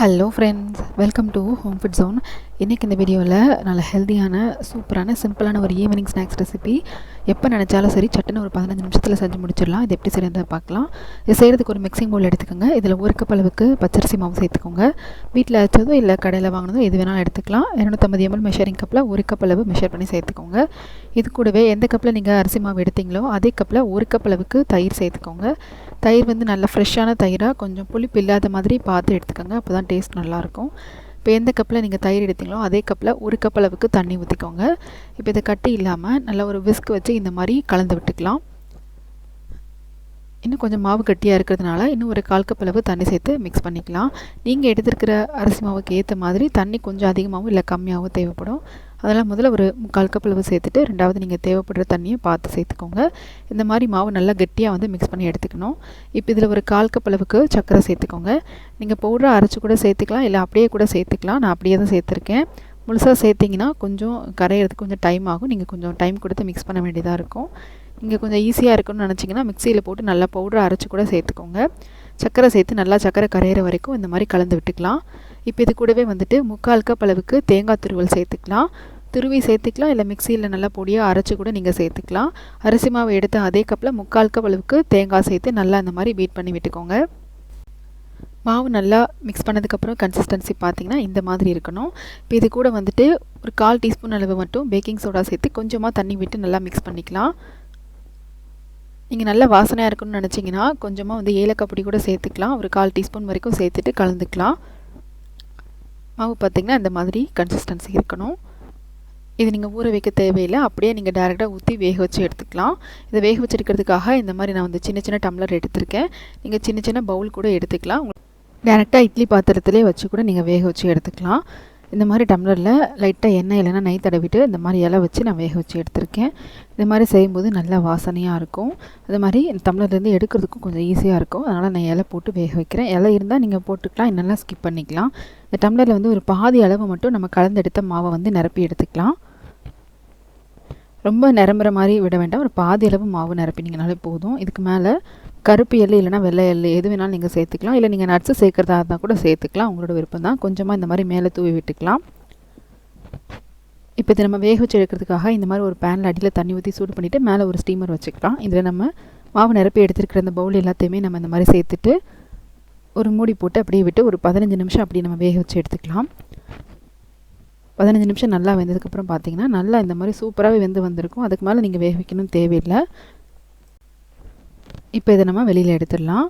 Hello friends, welcome to home food zone. இன்றைக்கி இந்த வீடியோவில் நல்ல ஹெல்த்தியான சூப்பரான சிம்பிளான ஒரு ஈவினிங் ஸ்நாக்ஸ் ரெசிபி எப்போ நினச்சாலும் சரி சட்டுன்னு ஒரு 15 நிமிஷத்தில் செஞ்சு முடிச்சிடலாம். இது எப்படி செய்யறதை பார்க்கலாம். இது செய்கிறதுக்கு ஒரு மிக்சிங் பவுல் எடுத்துக்கோங்க. இதில் 1 கப் அளவுக்கு பச்சரிசி மாவு சேர்த்துக்கோங்க. வீட்டில் அரைச்சதோ இல்லை கடையில் வாங்கினதோ எது வேணாலும் எடுத்துக்கலாம். 250 ml மெஷரிங் கப்பில் 1 கப் அளவு மெஷர் பண்ணி சேர்த்துக்கோங்க. இது கூடவே எந்த கப்பில் நீங்கள் அரிசி மாவு எடுத்தீங்களோ அதே கப்பில் 1 கப் அளவுக்கு தயிர் சேர்த்துக்கோங்க. தயிர் வந்து நல்ல ஃப்ரெஷ்ஷான தயிராக கொஞ்சம் புளிப்பு இல்லாத மாதிரி பார்த்து எடுத்துக்கோங்க. அப்போ தான் டேஸ்ட் நல்லாயிருக்கும். இப்போ எந்த கப்பில் நீங்கள் தயிர் எடுத்தீங்களோ அதே கப்பில் 1 கப் அளவுக்கு தண்ணி ஊற்றிக்கோங்க. இப்போ இதை கட்டி இல்லாமல் நல்லா ஒரு விஸ்க் வச்சு இந்த மாதிரி கலந்து விட்டுக்கலாம். இன்னும் கொஞ்சம் மாவு கட்டியாக இருக்கிறதுனால இன்னும் ஒரு 1/4 கப் அளவு தண்ணி சேர்த்து மிக்ஸ் பண்ணிக்கலாம். நீங்கள் எடுத்துருக்கிற அரிசி மாவுக்கு ஏற்ற மாதிரி தண்ணி கொஞ்சம் அதிகமாகவும் இல்லை கம்மியாகவும் தேவைப்படும். அதெல்லாம் முதல்ல ஒரு 1/4 கப் அளவு சேர்த்துட்டு ரெண்டாவது நீங்கள் தேவைப்படுற தண்ணியை பார்த்து சேர்த்துக்கோங்க. இந்த மாதிரி மாவு நல்லா கெட்டியாக வந்து மிக்ஸ் பண்ணி எடுத்துக்கணும். இப்போ இதில் ஒரு 1/4 கப் அளவுக்கு சர்க்கரை சேர்த்துக்கோங்க. நீங்கள் பவுடரை அரைச்சி கூட சேர்த்துக்கலாம், இல்லை அப்படியே கூட சேர்த்துக்கலாம். நான் அப்படியே தான் சேர்த்துருக்கேன். முழுசாக சேர்த்திங்கன்னா கொஞ்சம் கரையிறதுக்கு கொஞ்சம் டைம் ஆகும். நீங்கள் கொஞ்சம் டைம் கொடுத்து மிக்ஸ் பண்ண வேண்டியதாக இருக்கும். நீங்கள் கொஞ்சம் ஈஸியாக இருக்குன்னு நினச்சிங்கன்னா மிக்சியில் போட்டு நல்லா பவுடரை அரைச்சி கூட சேர்த்துக்கோங்க. சர்க்கரை சேர்த்து நல்லா சர்க்கரை கரையிற வரைக்கும் இந்த மாதிரி கலந்து விட்டுக்கலாம். இப்போ இது கூடவே வந்துட்டு 3/4 கப் அளவுக்கு தேங்காய் துருவல் சேர்த்துக்கலாம். துருவி சேர்த்துக்கலாம், இல்லை மிக்சியில் நல்லா பொடியாக அரைச்சி கூட நீங்கள் சேர்த்துக்கலாம். அரிசி மாவு எடுத்து அதே கப்பில் 3/4 கப் அளவுக்கு தேங்காய் சேர்த்து நல்லா இந்த மாதிரி பீட் பண்ணி விட்டுக்கோங்க. மாவு நல்லா மிக்ஸ் பண்ணதுக்கப்புறம் கன்சிஸ்டன்சி பார்த்திங்கன்னா இந்த மாதிரி இருக்கணும். இப்போ இது கூட வந்துட்டு ஒரு 1/4 டீஸ்பூன் அளவு மட்டும் பேக்கிங் சோடா சேர்த்து கொஞ்சமாக தண்ணி விட்டு நல்லா மிக்ஸ் பண்ணிக்கலாம். நீங்கள் நல்லா வாசனையாக இருக்குன்னு நினச்சிங்கன்னா கொஞ்சமாக வந்து ஏலக்காய் பொடி கூட சேர்த்துக்கலாம். ஒரு 1/4 டீஸ்பூன் வரைக்கும் சேர்த்துட்டு கலந்துக்கலாம். மாவு பார்த்திங்கன்னா இந்த மாதிரி கன்சிஸ்டன்சி இருக்கணும். இது நீங்கள் ஊற வைக்க தேவையில்லை, அப்படியே நீங்கள் டேரெக்டாக ஊற்றி வேக வச்சு எடுத்துக்கலாம். இதை வேக வச்சு எடுக்கிறதுக்காக இந்த மாதிரி நான் வந்து சின்ன சின்ன டம்ளர் எடுத்திருக்கேன். நீங்கள் சின்ன சின்ன பவுல் கூட எடுத்துக்கலாம். டேரெக்டாக இட்லி பாத்திரத்திலே வச்சு கூட நீங்கள் வேக வச்சு எடுத்துக்கலாம். இந்த மாதிரி டம்ளரில் லைட்டாக எண்ணெய் இல்லைன்னா நெய் தடவிட்டு இந்த மாதிரி இலை வச்சு நான் வேக வச்சு எடுத்திருக்கேன். இந்த மாதிரி செய்யும்போது நல்லா வாசனையாக இருக்கும். அது மாதிரி இந்த டம்ளர்லேருந்து எடுக்கிறதுக்கும் கொஞ்சம் ஈஸியாக இருக்கும். அதனால் நான் இலை போட்டு வேக வைக்கிறேன். இலை இருந்தால் நீங்கள் போட்டுக்கலாம், என்னெல்லாம் ஸ்கிப் பண்ணிக்கலாம். இந்த டம்ளரில் வந்து ஒரு பாதி அளவு மட்டும் நம்ம கலந்து எடுத்த மாவை வந்து நிரப்பி எடுத்துக்கலாம். ரொம்ப நிரம்புற மாதிரி விட வேண்டாம், ஒரு பாதி அளவு மாவு நிரப்பினீங்கனாலே போதும். இதுக்கு மேலே கருப்பு எள்ளு இல்லைனா வெள்ளை எள்ளு எது வேணாலும் நீங்கள் சேர்த்துக்கலாம், இல்லை நீங்கள் நட்ஸு சேர்க்குறதா இருந்தால் கூட சேர்த்துக்கலாம், உங்களோட விருப்பம் தான். கொஞ்சமாக இந்த மாதிரி மேலே தூவி விட்டுக்கலாம். இப்போ இதை நம்ம வேக வச்சு எடுக்கிறதுக்காக இந்த மாதிரி ஒரு பேனில் அடியில் தண்ணி ஊற்றி சூடு பண்ணிவிட்டு மேலே ஒரு ஸ்டீமர் வச்சுக்கலாம். இதில் நம்ம மாவு நிரப்பி எடுத்துருக்கிற அந்த பவுல் எல்லாத்தையுமே நம்ம இந்த மாதிரி சேர்த்துட்டு ஒரு மூடி போட்டு அப்படியே விட்டு ஒரு 15 நிமிஷம் அப்படியே நம்ம வேக வச்சு எடுத்துக்கலாம். 15 நிமிஷம் நல்லா வெந்ததுக்கப்புறம் பார்த்தீங்கன்னா நல்லா இந்த மாதிரி சூப்பராகவே வெந்து வந்திருக்கும். அதுக்கு மேலே நீங்கள் வேக வைக்கணும்னு தேவையில்லை. இப்போ இதை நம்ம வெளியில் எடுத்துடலாம்.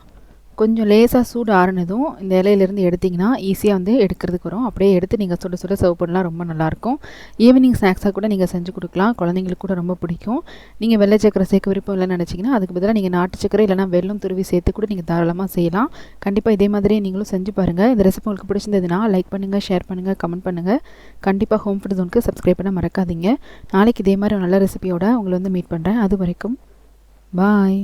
கொஞ்சம் லேசாக சூடு ஆறுனதும் இந்த இலையிலேருந்து எடுத்திங்கன்னா ஈஸியாக வந்து எடுக்கிறதுக்கு வரும். அப்படியே எடுத்து நீங்கள் சுட சுட சர்வ் பண்ணலாம், ரொம்ப நல்லாயிருக்கும். ஈவினிங் ஸ்நாக்ஸாக கூட நீங்கள் செஞ்சு கொடுக்கலாம், குழந்தைங்களுக்கு கூட ரொம்ப பிடிக்கும். நீங்கள் வெள்ளை சக்கரை சேர்க்க விருப்பம் இல்லைன்னு நினச்சிங்கன்னா அதுக்கு பதிலாக நீங்கள் நாட்டு சக்கரை இல்லைனா வெல்லம் துருவி சேர்த்து கூட நீங்கள் தாராளமாக செய்யலாம். கண்டிப்பாக இதே மாதிரியே நீங்களும் செஞ்சு பாருங்கள். இந்த ரெசிபி உங்களுக்கு பிடிச்சிருந்ததுன்னா லைக் பண்ணுங்கள், ஷேர் பண்ணுங்கள், கமெண்ட் பண்ணுங்கள். கண்டிப்பாக ஹோம் ஃபுட் ஜோனுக்கு சப்ஸ்கிரைப் பண்ண மறக்காதீங்க. நாளைக்கு இதே மாதிரி ஒரு நல்ல ரெசிபியோட உங்களை வந்து மீட் பண்ணுறேன். அது வரைக்கும் பாய்.